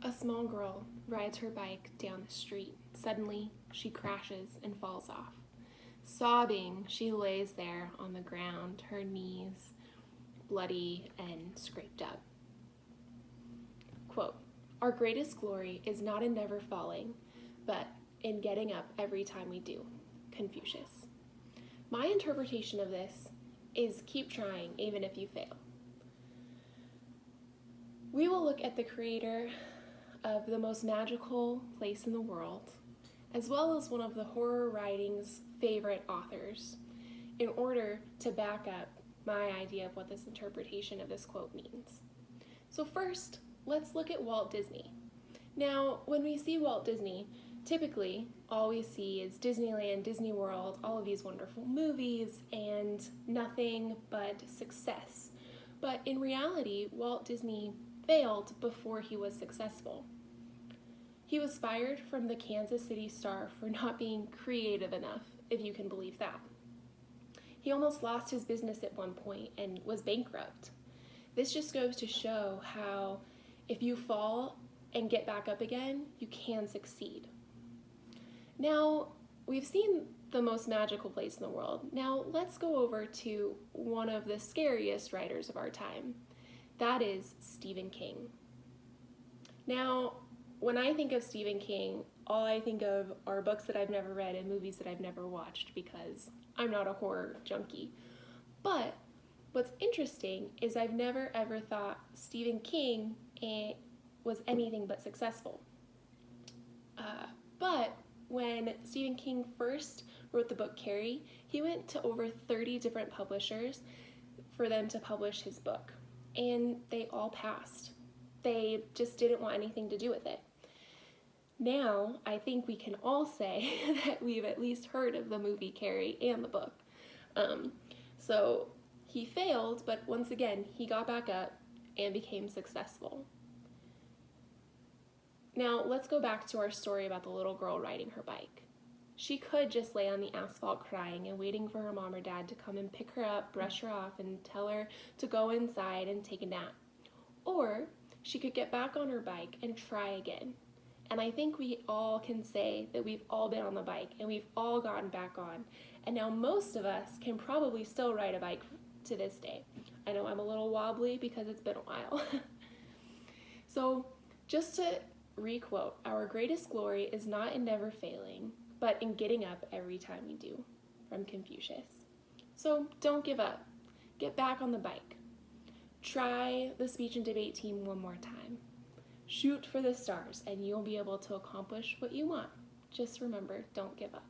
A small girl rides her bike down the street. Suddenly, she crashes and falls off. Sobbing, she lays there on the ground, her knees bloody and scraped up. Quote, "Our greatest glory is not in never falling, but in getting up every time we do." Confucius. My interpretation of this is keep trying even if you fail. We will look at the creator of the most magical place in the world, as well as one of the horror writing's favorite authors, in order to back up my idea of what this interpretation of this quote means. So first, let's look at Walt Disney. Now, when we see Walt Disney, typically all we see is Disneyland, Disney World, all of these wonderful movies, and nothing but success. But in reality, Walt Disney failed before he was successful. He was fired from the Kansas City Star for not being creative enough, if you can believe that. He almost lost his business at one point and was bankrupt. This just goes to show how if you fall and get back up again, you can succeed. Now, we've seen the most magical place in the world. Now, let's go over to one of the scariest writers of our time. That is Stephen King. Now, when I think of Stephen King, all I think of are books that I've never read and movies that I've never watched because I'm not a horror junkie. But what's interesting is I've never ever thought Stephen King was anything but successful. But when Stephen King first wrote the book Carrie, he went to over 30 different publishers for them to publish his book, and they all passed. They just didn't want anything to do with it. Now, I think we can all say that we've at least heard of the movie Carrie and the book. So he failed, but once again, he got back up and became successful. Now, let's go back to our story about the little girl riding her bike. She could just lay on the asphalt crying and waiting for her mom or dad to come and pick her up, brush her off, and tell her to go inside and take a nap. Or she could get back on her bike and try again. And I think we all can say that we've all been on the bike and we've all gotten back on. And now most of us can probably still ride a bike to this day. I know I'm a little wobbly because it's been a while. So just to requote, "Our greatest glory is not in never failing, but in getting up every time we do," from Confucius. So don't give up. Get back on the bike. Try the speech and debate team one more time. Shoot for the stars and you'll be able to accomplish what you want. Just remember, don't give up.